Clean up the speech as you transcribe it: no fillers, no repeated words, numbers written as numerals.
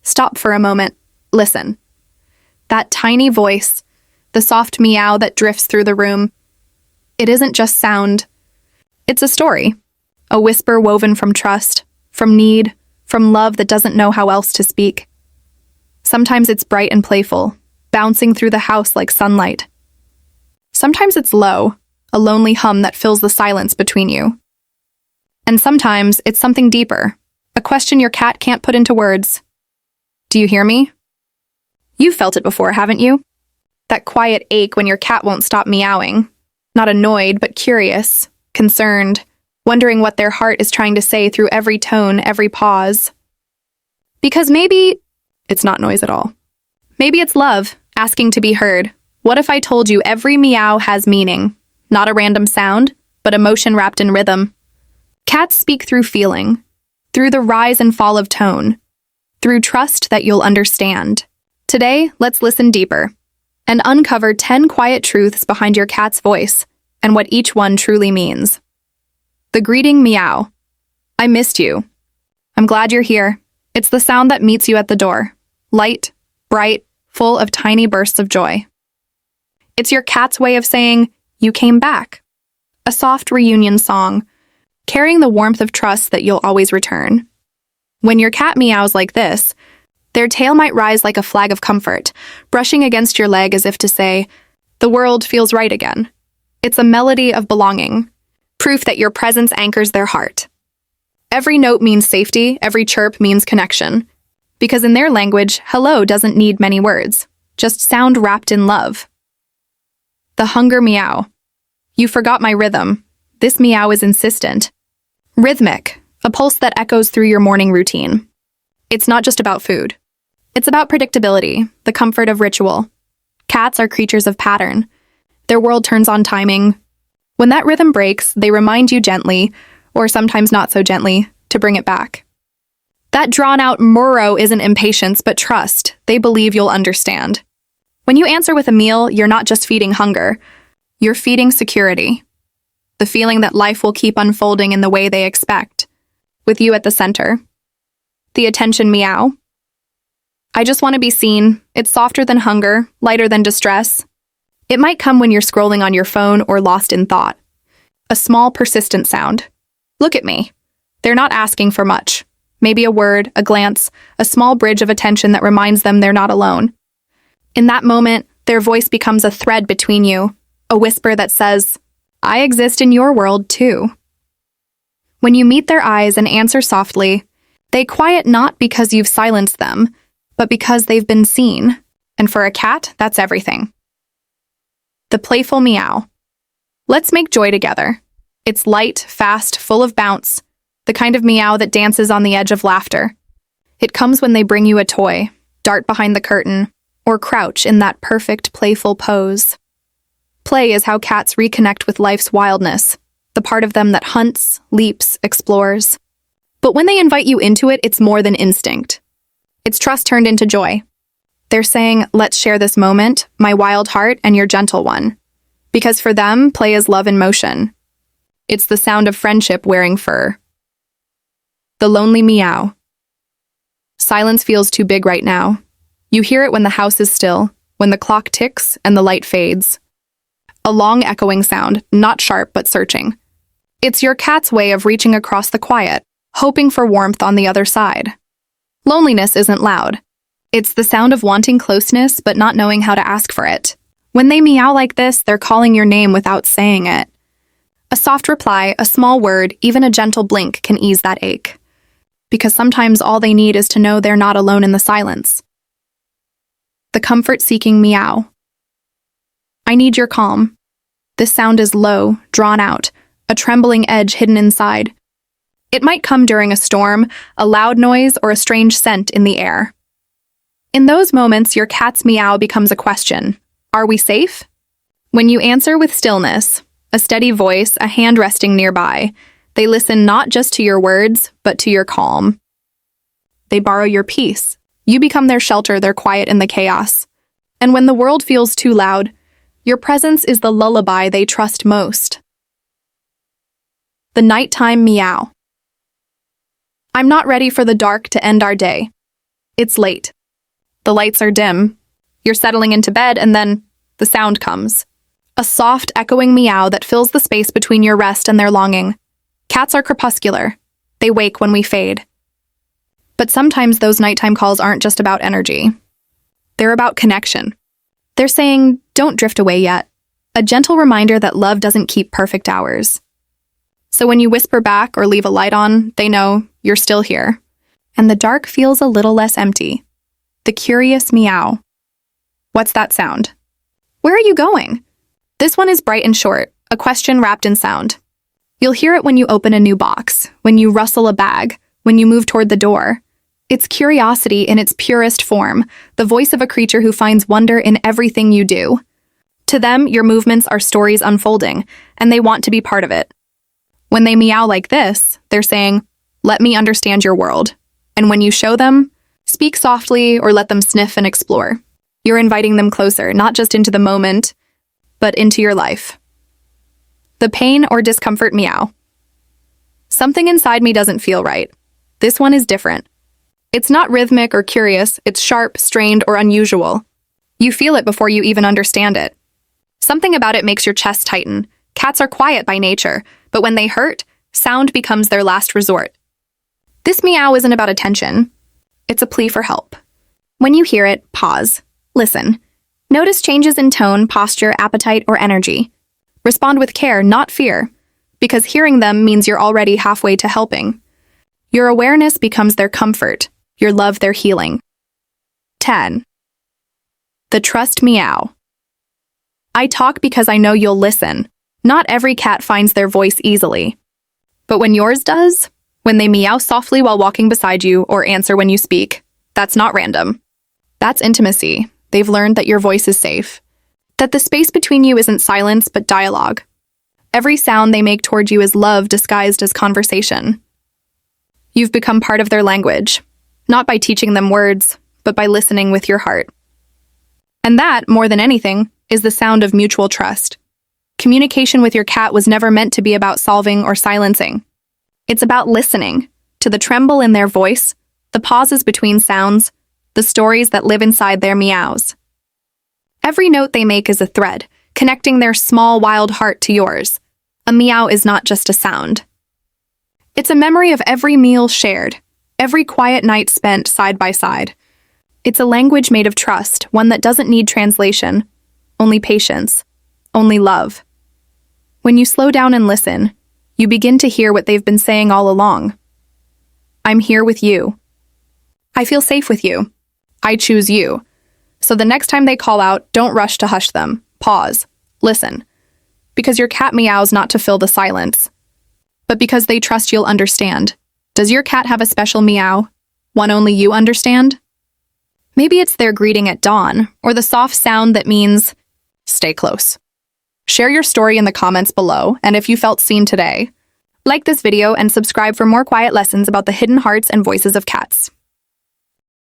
Stop for a moment. Listen. That tiny voice, the soft meow that drifts through the room, it isn't just sound. It's a story. A whisper woven from trust, from need, from love that doesn't know how else to speak. Sometimes it's bright and playful, bouncing through the house like sunlight. Sometimes it's low, a lonely hum that fills the silence between you. And sometimes it's something deeper, a question your cat can't put into words. Do you hear me? You've felt it before, haven't you? That quiet ache when your cat won't stop meowing. Not annoyed, but curious, concerned, wondering what their heart is trying to say through every tone, every pause. Because maybe it's not noise at all. Maybe it's love, asking to be heard. What if I told you every meow has meaning? Not a random sound, but emotion wrapped in rhythm. Cats speak through feeling, through the rise and fall of tone, through trust that you'll understand. Today, let's listen deeper and uncover 10 quiet truths behind your cat's voice and what each one truly means. The Greeting Meow. I missed you. I'm glad you're here. It's the sound that meets you at the door. Light, bright, full of tiny bursts of joy. It's your cat's way of saying, you came back. A soft reunion song, carrying the warmth of trust that you'll always return. When your cat meows like this, their tail might rise like a flag of comfort, brushing against your leg as if to say, the world feels right again. It's a melody of belonging, proof that your presence anchors their heart. Every note means safety, every chirp means connection. Because in their language, hello doesn't need many words, just sound wrapped in love. The Hunger Meow. You forgot my rhythm. This meow is insistent. Rhythmic, a pulse that echoes through your morning routine. It's not just about food. It's about predictability, the comfort of ritual. Cats are creatures of pattern. Their world turns on timing. When that rhythm breaks, they remind you gently, or sometimes not so gently, to bring it back. That drawn-out murrow isn't impatience, but trust. They believe you'll understand. When you answer with a meal, you're not just feeding hunger. You're feeding security. The feeling that life will keep unfolding in the way they expect, with you at the center. The Attention Meow. I just want to be seen. It's softer than hunger, lighter than distress. It might come when you're scrolling on your phone or lost in thought. A small, persistent sound. Look at me. They're not asking for much. Maybe a word, a glance, a small bridge of attention that reminds them they're not alone. In that moment, their voice becomes a thread between you, a whisper that says, I exist in your world too. When you meet their eyes and answer softly, they quiet not because you've silenced them, but because they've been seen. And for a cat, that's everything. The Playful Meow. Let's make joy together. It's light, fast, full of bounce, the kind of meow that dances on the edge of laughter. It comes when they bring you a toy, dart behind the curtain, or crouch in that perfect playful pose. Play is how cats reconnect with life's wildness, the part of them that hunts, leaps, explores. But when they invite you into it, it's more than instinct. It's trust turned into joy. They're saying, let's share this moment, my wild heart and your gentle one. Because for them, play is love in motion. It's the sound of friendship wearing fur. The Lonely Meow. Silence feels too big right now. You hear it when the house is still, when the clock ticks and the light fades. A long echoing sound, not sharp but searching. It's your cat's way of reaching across the quiet, hoping for warmth on the other side. Loneliness isn't loud. It's the sound of wanting closeness but not knowing how to ask for it. When they meow like this, they're calling your name without saying it. A soft reply, a small word, even a gentle blink can ease that ache. Because sometimes all they need is to know they're not alone in the silence. The Comfort-Seeking Meow. I need your calm. This sound is low, drawn out, a trembling edge hidden inside. It might come during a storm, a loud noise, or a strange scent in the air. In those moments, your cat's meow becomes a question. Are we safe? When you answer with stillness, a steady voice, a hand resting nearby, they listen not just to your words, but to your calm. They borrow your peace. You become their shelter, their quiet in the chaos. And when the world feels too loud, your presence is the lullaby they trust most. The Nighttime Meow. I'm not ready for the dark to end our day. It's late. The lights are dim. You're settling into bed, and then the sound comes. A soft, echoing meow that fills the space between your rest and their longing. Cats are crepuscular. They wake when we fade. But sometimes those nighttime calls aren't just about energy. They're about connection. They're saying, don't drift away yet. A gentle reminder that love doesn't keep perfect hours. So when you whisper back or leave a light on, they know you're still here. And the dark feels a little less empty. The Curious Meow. What's that sound? Where are you going? This one is bright and short, a question wrapped in sound. You'll hear it when you open a new box, when you rustle a bag, when you move toward the door. It's curiosity in its purest form, the voice of a creature who finds wonder in everything you do. To them, your movements are stories unfolding, and they want to be part of it. When they meow like this, they're saying, let me understand your world. And when you show them, speak softly or let them sniff and explore. You're inviting them closer, not just into the moment, but into your life. The pain or discomfort meow. Something inside me doesn't feel right. This one is different. It's not rhythmic or curious, it's sharp, strained, or unusual. You feel it before you even understand it. Something about it makes your chest tighten. Cats are quiet by nature, but when they hurt, sound becomes their last resort. This meow isn't about attention. It's a plea for help. When you hear it, pause. Listen. Notice changes in tone, posture, appetite, or energy. Respond with care, not fear, because hearing them means you're already halfway to helping. Your awareness becomes their comfort, your love their healing. 10. The Trust Meow. I talk because I know you'll listen. Not every cat finds their voice easily. But when yours does, when they meow softly while walking beside you or answer when you speak, that's not random. That's intimacy. They've learned that your voice is safe. That the space between you isn't silence, but dialogue. Every sound they make toward you is love disguised as conversation. You've become part of their language, not by teaching them words, but by listening with your heart. And that, more than anything, is the sound of mutual trust. Communication with your cat was never meant to be about solving or silencing. It's about listening to the tremble in their voice, the pauses between sounds, the stories that live inside their meows. Every note they make is a thread, connecting their small, wild heart to yours. A meow is not just a sound. It's a memory of every meal shared, every quiet night spent side by side. It's a language made of trust, one that doesn't need translation, only patience, only love. When you slow down and listen, you begin to hear what they've been saying all along. I'm here with you. I feel safe with you. I choose you. So the next time they call out, don't rush to hush them. Pause. Listen. Because your cat meows not to fill the silence, but because they trust you'll understand. Does your cat have a special meow? One only you understand? Maybe it's their greeting at dawn, or the soft sound that means, stay close. Share your story in the comments below, and if you felt seen today, like this video and subscribe for more quiet lessons about the hidden hearts and voices of cats.